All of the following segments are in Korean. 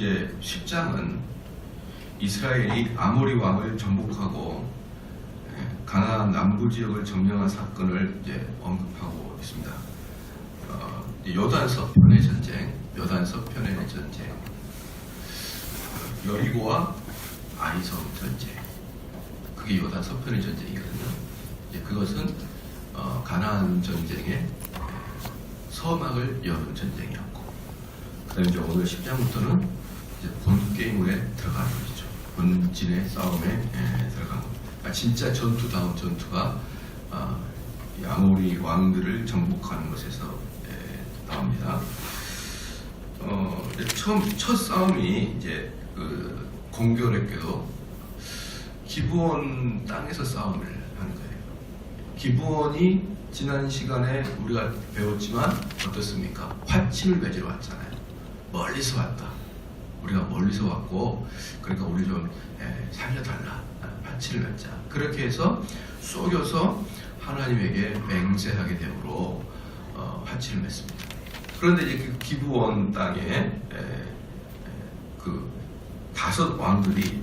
이제 10장은 이스라엘이 아모리 왕을 정복하고 가나안 남부 지역을 점령한 사건을 이제 언급하고 있습니다. 요단서편의 전쟁, 요단서편의 전쟁, 여리고와 아이성 전쟁, 그게 요단서편의 전쟁이거든요. 이제 그것은 가나안 전쟁의 서막을 여는 전쟁이었고, 그다음에 이제 오늘 10장부터는 이제 본 게임에 들어가는 것이죠. 본진의 싸움에 들어가는 겁니다. 진짜 전투다운 전투가 이 아모리 왕들을 정복하는 것에서 나옵니다. 첫 싸움이 이제 그 공교롭게도 기브온 땅에서 싸움을 하는 거예요. 기브온이 지난 시간에 우리가 배웠지만 어떻습니까? 화친을 맺으러 왔잖아요. 멀리서 왔다. 우리가 멀리서 왔고, 그러니까 우리 좀 살려달라. 화친을 맺자. 그렇게 해서 속여서 하나님에게 맹세하게 되므로 화친을 맺습니다. 그런데 이제 그 기브온 땅에 그 5 왕들이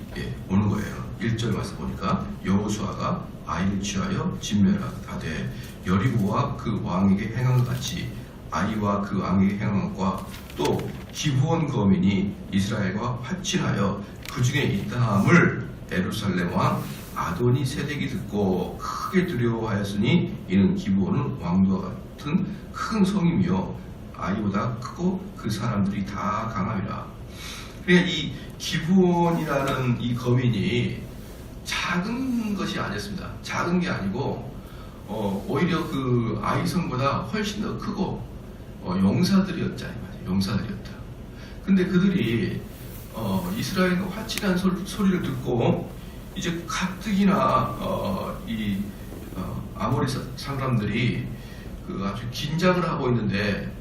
오는 거예요. 1절 와서 보니까 여호수아가 아이를 취하여 진멸하되 여리고와 그 왕에게 행한 것 같이 아이와 그 왕에게 행한 것과 또 기브온 거민이 이스라엘과 화친하여 그 중에 있다함을 예루살렘 왕 아도니 세덱이 듣고 크게 두려워하였으니 이는 기브온은 왕과 같은 큰 성이며 아이보다 크고 그 사람들이 다 강함이라. 그러니까 이 기브온이라는 이 거민이 작은 것이 아니었습니다. 작은 게 아니고 오히려 그 아이성보다 훨씬 더 크고 용사들이었자 이 말이에요. 용사들이었다. 근데 그들이 이스라엘과 화친한 소리를 듣고 이제 가뜩이나 이 아모리 사람들이 그 아주 긴장을 하고 있는데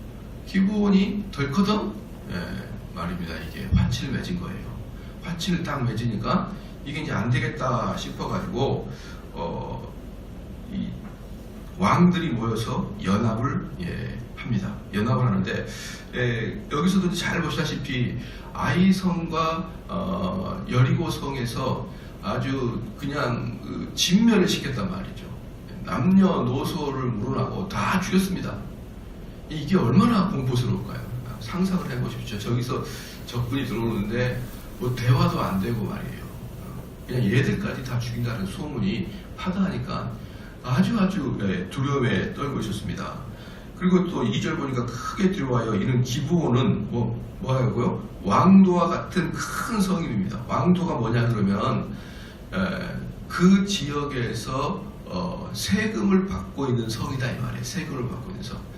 기브온이 덜커덩 말입니다. 이게 화친을 맺은 거예요. 화친을 딱 맺으니까 이게 이제 안 되겠다 싶어가지고 이 왕들이 모여서 연합을 합니다. 연합을 하는데 여기서도 잘 보시다시피 아이성과 여리고성에서 아주 그냥 진멸을 시켰단 말이죠. 남녀노소를 물어나고 다 죽였습니다. 이게 얼마나 공포스러울까요? 상상을 해보십시오. 저기서 적군이 들어오는데 뭐 대화도 안 되고 말이에요. 그냥 얘들까지 다 죽인다는 소문이 파다하니까 아주 두려움에 떨고 있었습니다. 그리고 또 2절 보니까 크게 두려워하여 이는 기브온은 뭐하고요? 왕도와 같은 큰 성입니다. 왕도가 뭐냐 그러면 그 지역에서 세금을 받고 있는 성이다 이 말이에요. 세금을 받고 있는 성.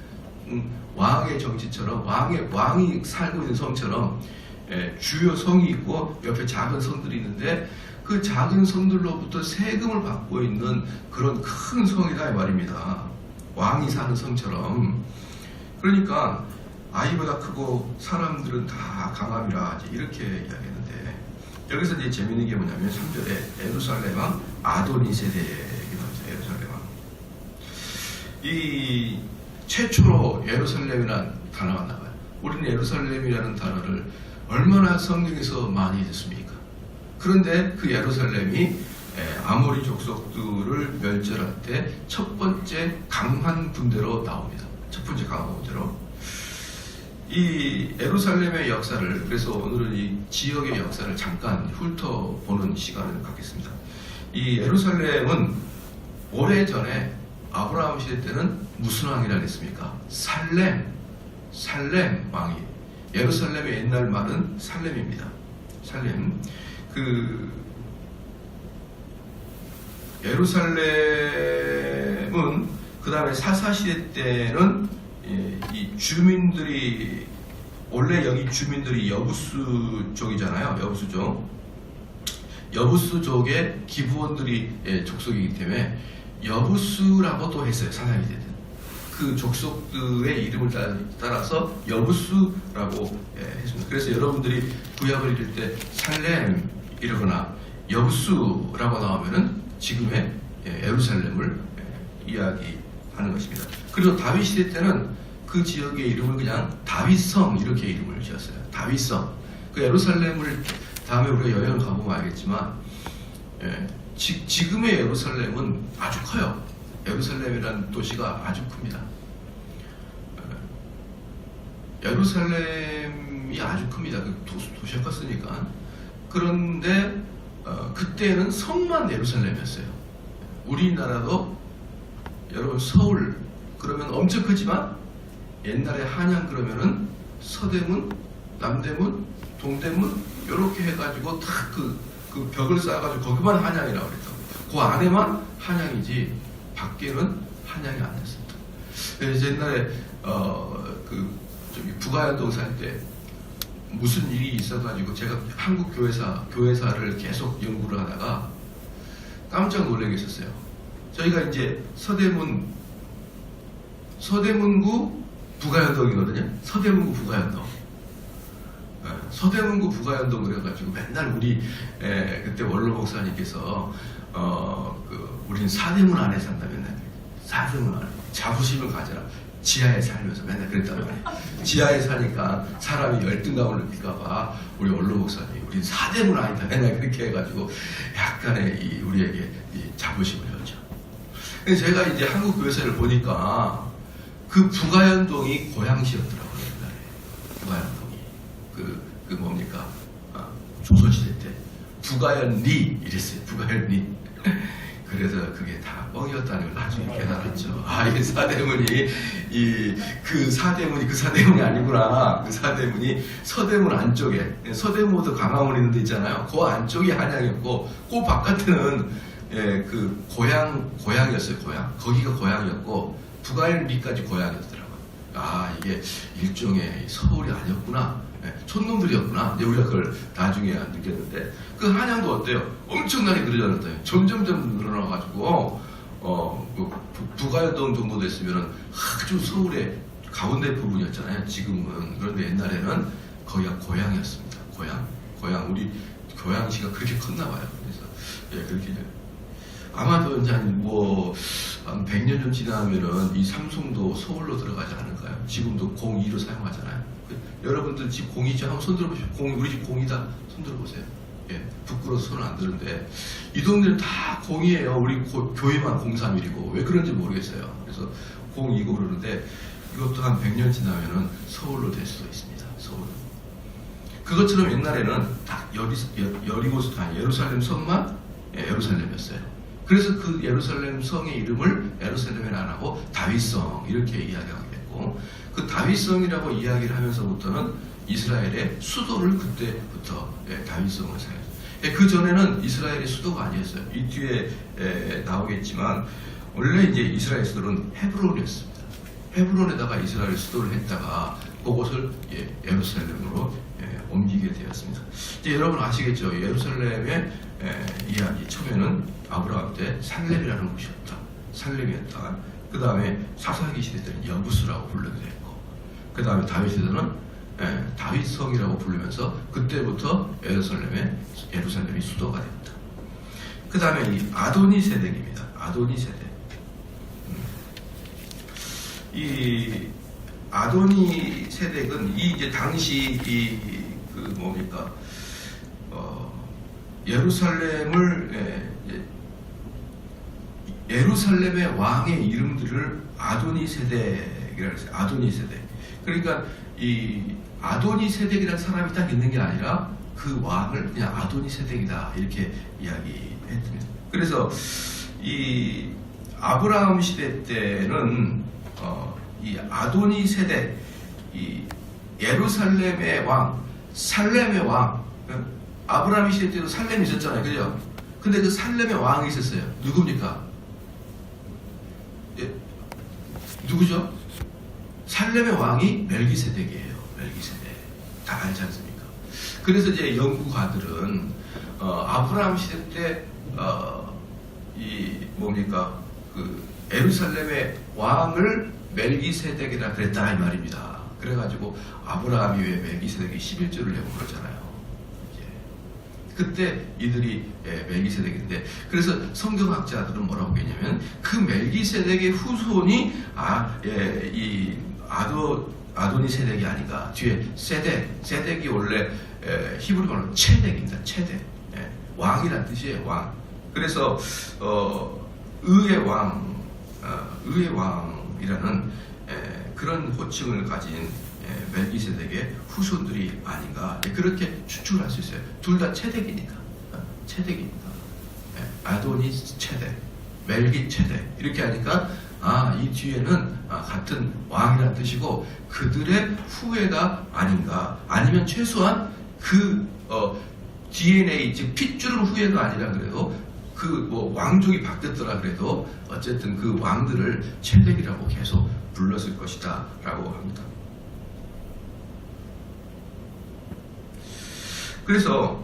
왕의 정치처럼 왕이 살고 있는 성처럼 주요 성이 있고 옆에 작은 성들이 있는데 그 작은 성들로부터 세금을 받고 있는 그런 큰 성이다 이 말입니다. 왕이 사는 성처럼. 그러니까 아이보다 크고 사람들은 다 강함이라 이렇게 이야기했는데, 여기서 이제 재밌는 게 뭐냐면 3절에 예루살렘 왕 아도니세덱이 나오죠. 예루살렘 왕. 이 최초로 예루살렘이라는 단어가 나와요. 우리는 예루살렘이라는 단어를 얼마나 성경에서 많이 듣습니까? 그런데 그 예루살렘이 아모리 족속들을 멸절할 때 첫 번째 강한 군대로 나옵니다. 첫 번째 강한 군대로. 이 예루살렘의 역사를, 그래서 오늘은 이 지역의 역사를 잠깐 훑어보는 시간을 갖겠습니다. 이 예루살렘은 오래전에 아브라함 시대 때는 무슨 왕이라 했습니까? 살렘 왕이. 예루살렘의 옛날 말은 살렘입니다. 살렘. 예루살렘은 그 다음에 사사시대 때는 이 주민들이, 원래 여기 주민들이 여부수 족이잖아요. 여부수족. 여부수족의 기브온들이 족속이기 때문에 여부수라고도 했어요. 사사시대 때는. 그 족속들의 이름을 따라서 여부수라고 했습니다. 그래서 여러분들이 구약을 읽을 때 살렘 이러거나 여부수라고 나오면은 지금의 예루살렘을 이야기하는 것입니다. 그리고 다윗 시대 때는 그 지역의 이름을 그냥 다윗성 이렇게 이름을 지었어요. 다윗성. 그 예루살렘을 다음에 우리가 여행을 가보면 알겠지만, 지금의 예루살렘은 아주 커요. 예루살렘이라는 도시가 아주 큽니다. 예루살렘이 아주 큽니다. 그 도시가 컸으니까. 그런데 그때는 성만 예루살렘이었어요. 우리나라도 여러분 서울 그러면 엄청 크지만 옛날에 한양 그러면은 서대문, 남대문, 동대문 이렇게 해가지고 다 그 벽을 쌓아가지고 거기만 한양이라고 그랬다고. 그 안에만 한양이지 밖에는 한양이 안 됐습니다. 그래서 옛날에 저기 북아현동 살 때 무슨 일이 있어가지고 제가 한국 교회사를 계속 연구를 하다가 깜짝 놀란 게 있었어요. 저희가 이제 서대문구 북아현동이거든요. 서대문구 북아현동. 서대문구 북아현동 그래가지고 맨날 우리 그때 원로 목사님께서 우리는 사대문 안에 산다 맨날. 사대문 안에 자부심을 가져라. 지하에 살면서 맨날 그랬단 말이에요. 지하에 사니까 사람이 열등감을 느낄까봐 우리 원로 목사님 우린 사대문 아니다 맨날 그렇게 해가지고 약간의 우리에게 자부심을 줬죠. 그래서 제가 이제 한국 교회사를 보니까 그 북아현동이 고향시였더라고요. 옛날에 북아현동이 그 뭡니까 조선시대 때 북아현리 이랬어요. 북아현리. 그래서 그게 다 뻥이었다는 걸 나중에 깨달았죠. 이게 사대문이 그 사대문이 아니구나. 그 사대문이 서대문 안쪽에 서대문부터 강화문 있는 데 있잖아요. 그 안쪽이 한양이었고 그 바깥에는 그 고향이었어요. 고향. 거기가 고향이었고 북아현리까지 고향이었더라고요. 이게 일종의 서울이 아니었구나. 촌놈들이었구나. 우리가 그걸 나중에 느꼈는데 그 한양도 어때요? 엄청나게 늘어났어요. 점점점 늘어나가지고 북아현동 정도 됐으면은 아주 서울의 가운데 부분이었잖아요. 지금은. 그런데 옛날에는 거기가 고향이었습니다. 고향 우리 고향시가 그렇게 컸나봐요. 그래서 그렇게 아마도 이제 한 100년 좀 지나면은 이 삼성도 서울로 들어가지 않을까요? 지금도 02로 사용하잖아요. 여러분들 집 02죠? 한번 손 들어보시죠. 우리 집 02다. 손 들어보세요. 부끄러워서 손을 안 드는데 이 동네는 다 02예요. 우리 교회만 03이고 왜 그런지 모르겠어요. 그래서 02고 그러는데 이것도 한 100년 지나면은 서울로 될 수도 있습니다. 서울. 그것처럼 옛날에는 딱 예루살렘 성만 예루살렘이었어요. 그래서 그 예루살렘 성의 이름을 예루살렘을 안 하고 다윗성 이렇게 이야기하게 됐고 그 다윗성이라고 이야기를 하면서부터는 이스라엘의 수도를 그때부터 다윗성을 사용했어요. 그 전에는 이스라엘의 수도가 아니었어요. 이 뒤에 나오겠지만 원래 이제 이스라엘 수도는 헤브론이었습니다. 헤브론에다가 이스라엘 수도를 했다가 그곳을 예루살렘으로 옮기게 되었습니다. 이제 여러분 아시겠죠? 예루살렘의 이야기 처음에는 아브라함 때 살렘이라는 곳이었다. 살렘이었다. 그 다음에 사사기 시대 때는 여부스라고 부르게 됐고, 그 다음에 다윗 시대는 다윗성이라고 부르면서 그때부터 예루살렘이 수도가 됐다. 그 다음에 이 아도니 세덱입니다. 아도니 세덱. 이 아도니 세덱은 이제 당시 예루살렘의 왕의 이름들을 아도니 세덱이라고 했어요. 아도니 세덱. 그러니까 이 아도니 세덱이라는 사람이 딱 있는 게 아니라 그 왕을 그냥 아도니 세덱이다 이렇게 이야기했습니다. 그래서 이 아브라함 시대 때는 이 아도니 세덱, 이 예루살렘의 왕, 살렘의 왕, 아브라함 시대 때도 살렘이 있었잖아요, 그죠? 근데 그 살렘의 왕이 있었어요. 누굽니까? 누구죠? 살렘의 왕이 멜기세덱이에요. 멜기세덱. 다 알지 않습니까? 그래서 이제 연구가들은 아브라함 시대 때 그 예루살렘의 왕을 멜기세덱이라 그랬다 이 말입니다. 그래가지고 아브라함이 왜 멜기세덱이 11조를 내고 그러잖아요. 그때 이들이 멜기세덱인데, 그래서 성경학자들은 뭐라고 했냐면 그 멜기세덱의 후손이 이 아도니 세덱이 아니가 뒤에 세덱이 원래 히브리 말로 체덱입니다. 체덱. 왕이란 뜻이에요. 왕. 그래서 의의 왕, 의의 왕이라는 그런 호칭을 가진 멜기세덱의 후손들이 아닌가 그렇게 추측을 할 수 있어요. 둘 다 체덱이니까. 체덱입니다. 아도니스 체덱, 멜기 체덱 이렇게 하니까 이 뒤에는 같은 왕이라는 뜻이고 그들의 후예가 아닌가, 아니면 최소한 그 DNA 즉 핏줄은 후예가 아니라 그래도 그 뭐 왕족이 바뀌었더라 그래도 어쨌든 그 왕들을 체덱이라고 계속 불렀을 것이다 라고 합니다. 그래서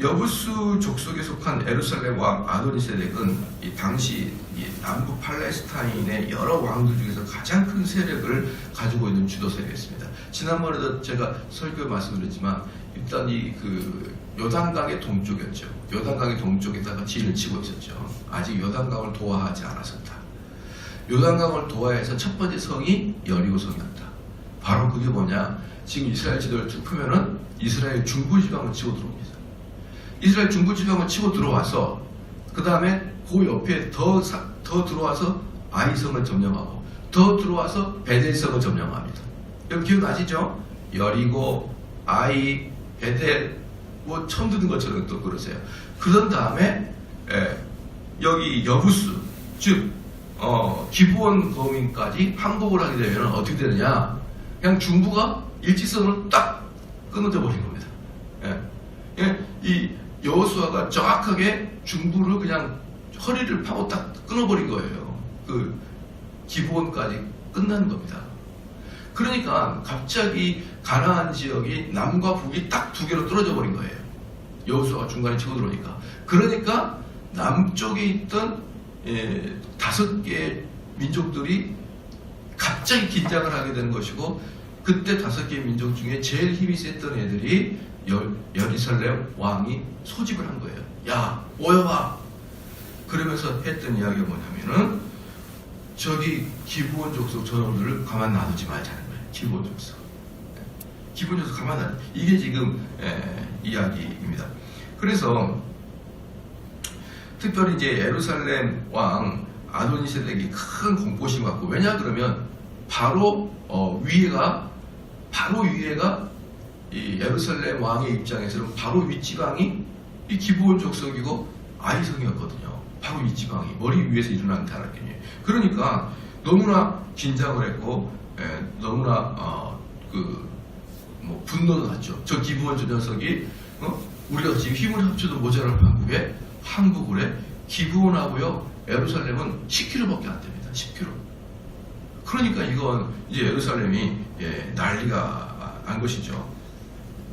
여부수 족속에 속한 예루살렘 왕 아도니세덱은 이 당시 이 남부 팔레스타인의 여러 왕들 중에서 가장 큰 세력을 가지고 있는 주도 세력이었습니다. 지난번에도 제가 설교 말씀드렸지만 일단 이 그 요단강의 동쪽이었죠. 요단강의 동쪽에다가 진을 치고 있었죠. 아직 요단강을 도하하지 않았었다. 요단강을 도하해서 첫 번째 성이 여리고성이었다. 바로 그게 뭐냐? 지금 이스라엘 지도를 쭉 펴면은 이스라엘 중부지방을 치고 들어옵니다. 이스라엘 중부지방을 치고 들어와서 그 다음에 그 옆에 더 들어와서 아이성을 점령하고 더 들어와서 베델성을 점령합니다. 여러분 기억나시죠? 여리고, 아이, 베델 뭐 처음 듣는 것처럼 또 그러세요. 그런 다음에 여기 여부스 즉 기브온 거민까지 항복을 하게 되면 어떻게 되느냐? 그냥 중부가 일직선으로 딱 끊어져 버린 겁니다. 이 여호수아가 정확하게 중부를 그냥 허리를 파고 딱 끊어버린 거예요. 그 기브온까지 끝난 겁니다. 그러니까 갑자기 가나안 지역이 남과 북이 딱 두 개로 떨어져 버린 거예요. 여호수아가 중간에 치고 들어오니까. 그러니까 남쪽에 있던 5개의 민족들이 갑자기 긴장을 하게 되는 것이고, 그때 5개의 민족 중에 제일 힘이 셌던 애들이 여리살렘 왕이 소집을 한 거예요. 야, 모여봐. 그러면서 했던 이야기가 뭐냐면은 저기 기브온 족속 저놈들을 가만 놔두지 말자는 거예요. 기브온 족속. 기브온 족속 가만 놔두. 이게 지금 이야기입니다. 그래서 특별히 이제 예루살렘 왕 아도니세덱이 큰 공포심 갖고, 왜냐 그러면 바로 위에가 이 예루살렘 왕의 입장에서는 바로 윗지방이 이 기브온 족속이고 아이성이었거든요. 바로 윗지방이 머리 위에서 일어난 다락이에요. 그러니까 너무나 긴장을 했고 너무나 분노도 났죠. 저 기브온 저 녀석이 우리가 지금 힘을 합쳐도 모자랄 판국에 항복을 해. 기브온하고요 예루살렘은 10km밖에 안 됩니다. 10km. 그러니까 이건 이제 예루살렘이 난리가 난 것이죠.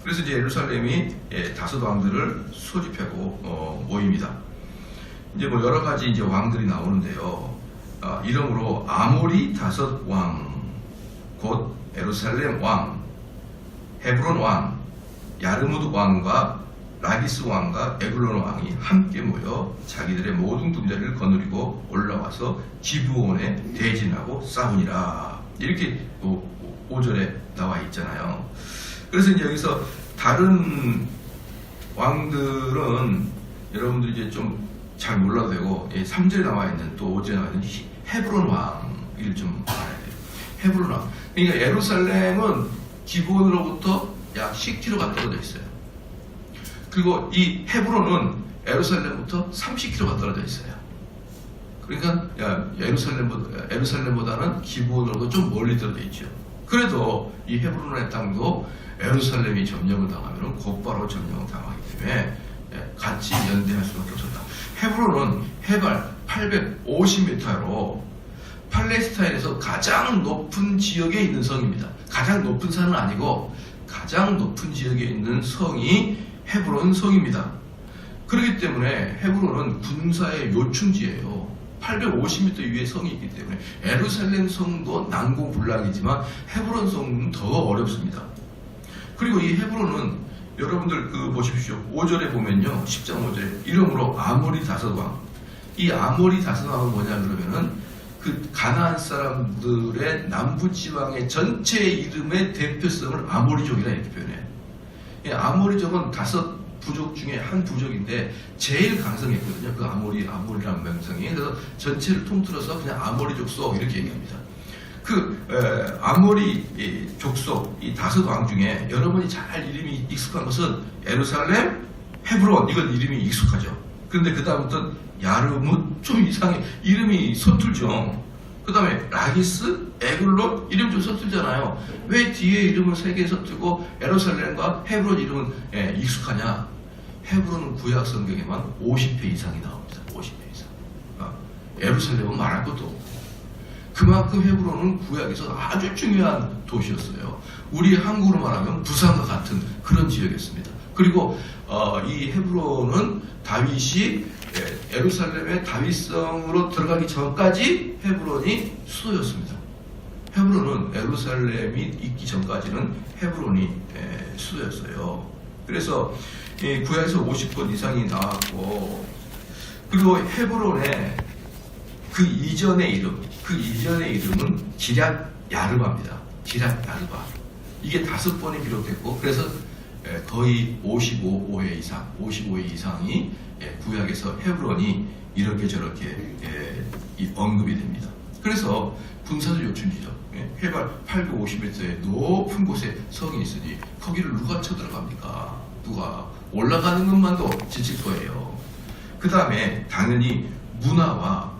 그래서 이제 예루살렘이 5 왕들을 소집하고 모입니다. 이제 뭐 여러 가지 이제 왕들이 나오는데요. 이름으로 아모리 5 왕, 곧 예루살렘 왕, 헤브론 왕, 야르무드 왕과 라기스 왕과 에글론 왕이 함께 모여 자기들의 모든 군대를 거느리고 올라와서 기브온에 대진하고 싸우니라. 이렇게 5절에 나와 있잖아요. 그래서 이제 여기서 다른 왕들은 여러분들이 이제 좀 잘 몰라도 되고, 3절에 나와 있는 또 5절에 나와 있는 헤브론 왕을 좀 알아야 돼요. 헤브론 왕. 그러니까 예루살렘은 기브온으로부터 약 10km가 떨어져 있어요. 그리고 이 헤브론은 예루살렘부터 30km가 떨어져 있어요. 그러니까 예루살렘보다는 기브온으로도 좀 멀리 떨어져 있죠. 그래도 이 헤브론의 땅도 예루살렘이 점령을 당하면 곧바로 점령을 당하기 때문에 같이 연대할 수밖에 없었다. 헤브론은 해발 850m로 팔레스타인에서 가장 높은 지역에 있는 성입니다. 가장 높은 산은 아니고 가장 높은 지역에 있는 성이 헤브론 성입니다. 그렇기 때문에 헤브론은 군사의 요충지예요. 850m 위에 성이 있기 때문에 예루살렘 성도 난공불락이지만 헤브론 성은 더 어렵습니다. 그리고 이 헤브론은 여러분들 보십시오. 5절에 보면요. 10장 5절에 이름으로 아모리 5 왕. 이 아모리 5 왕은 뭐냐 그러면은 그 가나안 사람들의 남부지방의 전체 이름의 대표성을 아모리족이라 이렇게 표현해요. 아모리족은 5부족 중에 한 부족인데 제일 강성했거든요. 그 아모리라는 명성이. 그래서 전체를 통틀어서 그냥 아모리족 속 이렇게 얘기합니다. 아모리 족속 이 5왕 중에 여러분이 잘 이름이 익숙한 것은 예루살렘, 헤브론, 이건 이름이 익숙하죠. 그런데 그 다음부터는 야르뭇, 좀 이상해. 이름이 서툴죠. 그 다음에 라기스, 에글론, 이름 좀 서툴잖아요. 왜 뒤에 이름은 3개 서툴고 예루살렘과 헤브론 이름은 익숙하냐? 헤브론은 구약 성경에만 50회 이상이 나옵니다. 50회 이상. 예루살렘은 말할 것도 없고. 그만큼 헤브론은 구약에서 아주 중요한 도시였어요. 우리 한국으로 말하면 부산과 같은 그런 지역이었습니다. 그리고 이 헤브론은 다윗이 예루살렘의 다윗성으로 들어가기 전까지 헤브론이 수도였습니다. 헤브론은 예루살렘이 있기 전까지는 헤브론이 수도였어요. 그래서 구약에서 50번 이상이 나왔고, 그리고 헤브론의 그 이전의 이름은 기럇 야르바입니다. 기럇 야르바. 이게 5번이 기록됐고, 그래서 거의 55회 이상이 구약에서 헤브론이 이렇게 저렇게 언급이 됩니다. 그래서 군사적 요충지죠. 해발 850m의 높은 곳에 성이 있으니 거기를 누가 쳐들어갑니까? 누가 올라가는 것만도 지칠 거예요. 그 다음에 당연히 문화와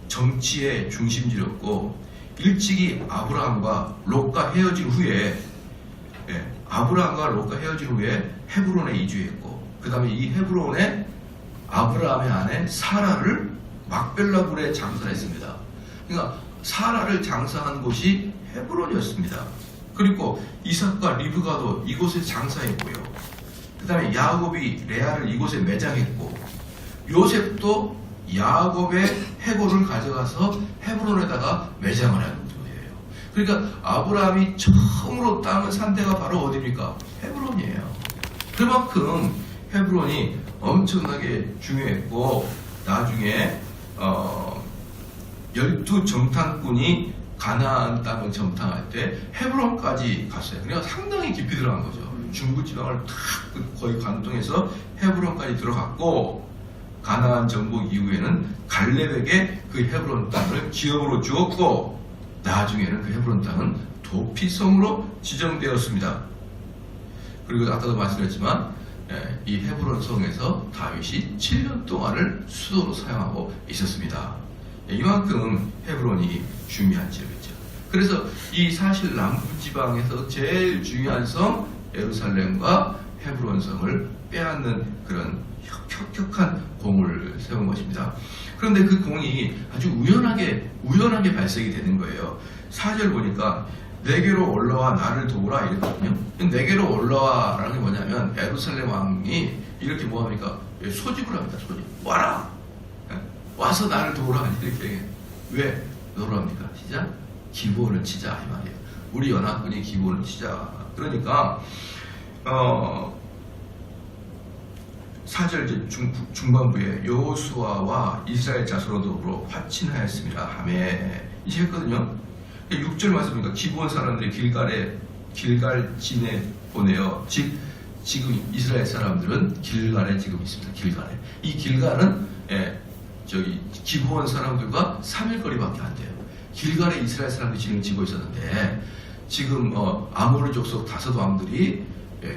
정치의 중심지였고, 일찍이 아브라함과 롯과 헤어진 후에 헤브론에 이주했고, 그 다음에 이 헤브론에 아브라함의 아내 사라를 막벨라굴에 장사했습니다. 그러니까 사라를 장사한 곳이 헤브론이었습니다. 그리고 이삭과 리브가도 이곳에 장사했고요. 그 다음에 야곱이 레아를 이곳에 매장했고, 요셉도 야곱의 해골을 가져가서 헤브론에다가 매장을 한 거예요. 그러니까 아브라함이 처음으로 따는 산대가 바로 어디입니까? 헤브론이에요. 그만큼 헤브론이 엄청나게 중요했고, 나중에 12정탐꾼이 가나안 땅을 정탐할 때 헤브론까지 갔어요. 그러니까 상당히 깊이 들어간 거죠. 중부지방을 탁 거의 관통해서 헤브론까지 들어갔고, 가나안 정복 이후에는 갈렙에게 그 헤브론 땅을 기업으로 주었고, 나중에는 그 헤브론 땅은 도피성으로 지정되었습니다. 그리고 아까도 말씀드렸지만 이 헤브론 성에서 다윗이 7년 동안을 수도로 사용하고 있었습니다. 이만큼 헤브론이 중요한 지역이죠. 그래서 이 사실 남부지방에서 제일 중요한 성 예루살렘과 헤브론 성을 빼앗는 그런 혁혁한 공을 세운 것입니다. 그런데 그 공이 아주 우연하게 발생이 되는 거예요. 4절 보니까 내게로 올라와 나를 도우라 이랬거든요. 내게로 올라와라는 게 뭐냐면 예루살렘 왕이 이렇게 뭐합니까? 소집을 합니다. 소집. 와라! 와서 나를 도우라 이렇게. 왜 너로 합니까? 시작? 기본을 치자 이 말이에요. 우리 연합군이 기본을 치자. 그러니까 4절 중반부에 여호수아와 이스라엘 자손으로 더불어 화친하였습니다 하매 이제 했거든요. 6절 말씀 보니까 기브온 사람들이 길갈진에 보내어 지금 이스라엘 사람들은 길갈에 지금 있습니다. 길갈에. 이 길갈은 기브온 사람들과 3일 거리밖에 안 돼요. 길갈에 이스라엘 사람들이 지금 지고 있었는데, 지금 아모리 족속 5왕들이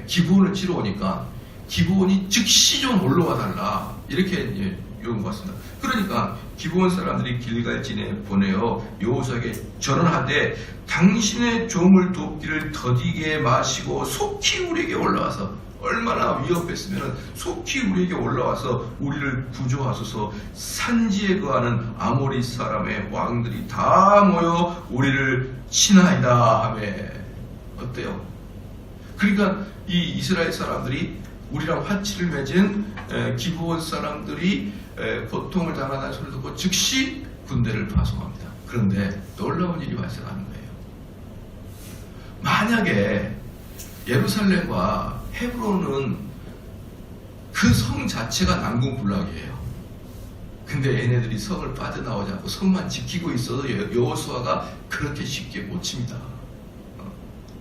기브온을 치러 오니까 기브온이 즉시 좀 올라와 달라 이렇게 요구한 것 같습니다. 그러니까 기브온 사람들이 길갈진에 보내어 여호수아에게 전언하되 당신의 종을 돕기를 더디게 마시고 속히 우리에게 올라와서, 얼마나 위협했으면 속히 우리에게 올라와서 우리를 구조하소서. 산지에 거하는 아모리 사람의 왕들이 다 모여 우리를 치나이다 하매. 어때요? 그러니까 이 이스라엘 사람들이 우리랑 화치를 맺은 기브온 사람들이 고통을 당하다는 소리를 듣고 즉시 군대를 파송합니다. 그런데 놀라운 일이 발생하는 거예요. 만약에 예루살렘과 헤브론은 그 성 자체가 난공불락이에요. 근데 얘네들이 성을 빠져나오지 않고 성만 지키고 있어도 여호수아가 그렇게 쉽게 못 칩니다.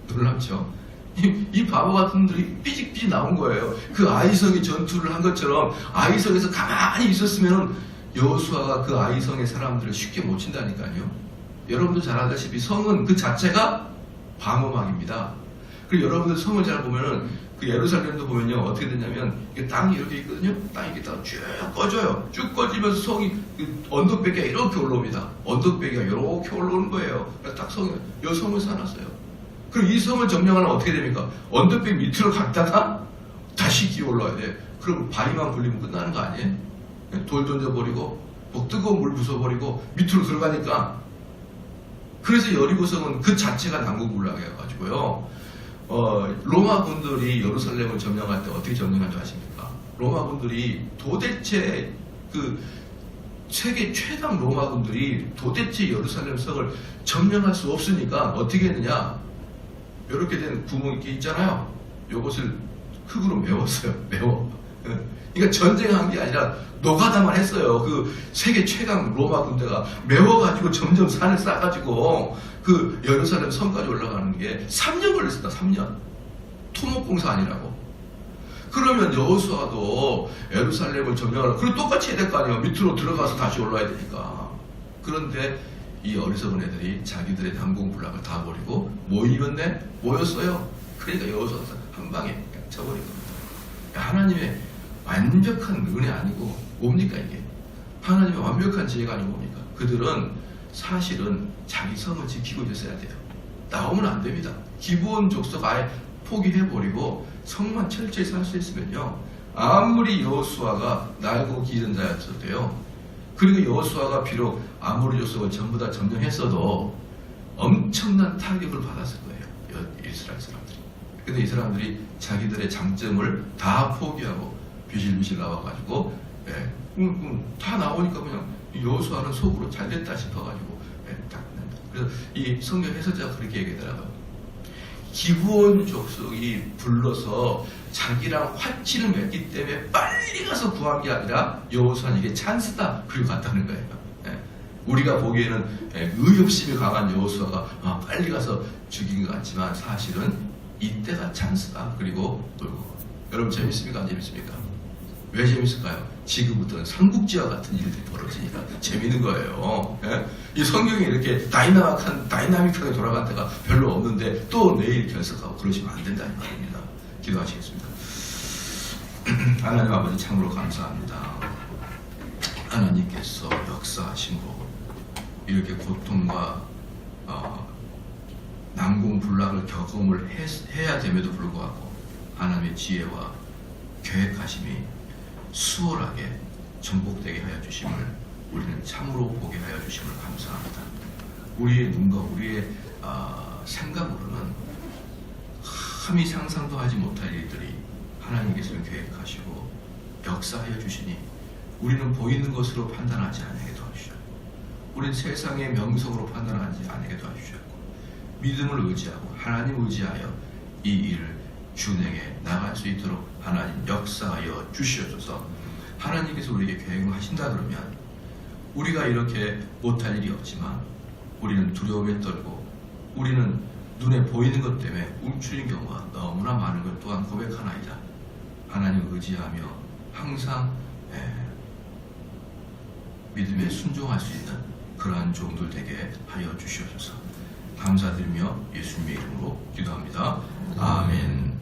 놀랍죠? 이 바보 같은 놈들이 삐직삐직 나온 거예요. 그 아이성이 전투를 한 것처럼 아이성에서 가만히 있었으면 여호수아가 그 아이성의 사람들을 쉽게 못 친다니까요. 여러분도 잘 아다시피 성은 그 자체가 방어막입니다. 그리고 여러분들 성을 잘 보면은 그 예루살렘도 보면요 어떻게 되냐면 이게 땅이 이렇게 있거든요. 땅이 이렇게 쭉 꺼져요. 쭉 꺼지면서 성이 그 언덕배기가 이렇게 올라옵니다. 언덕배기가 이렇게 올라오는 거예요. 딱 성이 이 성을 쌓았어요. 그럼 이 성을 점령하면 어떻게 됩니까? 언덕배 밑으로 갔다가 다시 기어 올라와야 돼. 그럼 바위만 굴리면 끝나는 거 아니에요? 돌 던져버리고 뭐 뜨거운 물 부숴버리고 밑으로 들어가니까. 그래서 여리고성은 그 자체가 난공불락이어가지고요. 로마 군들이 예루살렘을 점령할 때 어떻게 점령한 줄 아십니까? 로마 군들이 도대체 그 세계 최강 로마 군들이 도대체 예루살렘 성을 점령할 수 없으니까 어떻게 했느냐? 이렇게 된 구멍이 이렇게 있잖아요. 요것을 흙으로 메웠어요. 메워. 그러니까 전쟁한 게 아니라 노가다만 했어요. 그 세계 최강 로마 군대가 메워가지고 점점 산을 쌓아가지고 그 예루살렘 성까지 올라가는 게 3년 걸렸습니다. 3년. 토목공사 아니라고. 그러면 여호수아도 예루살렘을 점령하려고 그리고 똑같이 해야 될 거 아니에요. 밑으로 들어가서 다시 올라야 되니까. 그런데 이 어리석은 애들이 자기들의 난공불락을 다 버리고 모였어요. 그러니까 여호수아가 한 방에 쳐버린 겁니다. 하나님의 완벽한 은혜 아니고 뭡니까 이게? 하나님의 완벽한 지혜가 아니고 뭡니까? 그들은 사실은 자기 성을 지키고 있어야 돼요. 나오면 안 됩니다. 기본 족속 아예 포기해버리고 성만 철저히 살 수 있으면요. 아무리 여호수아가 날고 기른 자였어도요. 그리고 여호수아가 비록 아모리 족속을 전부 다 점령했어도 엄청난 타격을 받았을 거예요. 이스라엘 사람들이. 근데 이 사람들이 자기들의 장점을 다 포기하고 비실비실 나와가지고 다 나오니까 그냥 여호수아는 속으로 잘됐다 싶어가지고 딱 그래서 이 성경 해설자가 그렇게 얘기하더라고요. 기브온 족속이 불러서 자기랑 화치를 맺기 때문에 빨리 가서 구한 게 아니라 여호수아는 이게 찬스다 그리고 갔다는 거예요. 우리가 보기에는 의협심이 강한 여호수아가 빨리 가서 죽인 것 같지만 사실은 이때가 찬스다 그리고 놀고. 여러분 재밌습니까? 안 재밌습니까? 왜 재밌을까요? 지금부터는 삼국지와 같은 일들이 벌어지니까 재밌는 거예요. 이 성경이 이렇게 다이나믹하게 돌아간 때가 별로 없는데 또 내일 결석하고 그러시면 안 된다는 말입니다. 기도하시겠습니다. 하나님 아버지 참으로 감사합니다. 하나님께서 역사하심으로 이렇게 고통과 난공불락을 경험을 해야 됨에도 불구하고 하나님의 지혜와 계획하심이 수월하게 전복되게 하여 주심을 우리는 참으로 보게 하여 주심을 감사합니다. 우리의 눈과 우리의 생각으로는 감히 상상도 하지 못할 일들이 하나님께서 계획하시고 역사하여 주시니 우리는 보이는 것으로 판단하지 않게 도와주시고 우리는 세상의 명성으로 판단하지 않게 도와주셨고 믿음을 의지하고 하나님 의지하여 이 일을 준행해 나갈 수 있도록 하나님 역사하여 주시옵소서. 하나님께서 우리에게 계획을 하신다 그러면 우리가 이렇게 못할 일이 없지만 우리는 두려움에 떨고 우리는 눈에 보이는 것 때문에 움츠린 경우가 너무나 많은 것 또한 고백하나이다. 하나님을 의지하며 항상 믿음에 순종할 수 있는 그러한 종들 되게 하여 주시옵소서. 감사드리며 예수님의 이름으로 기도합니다. 아멘.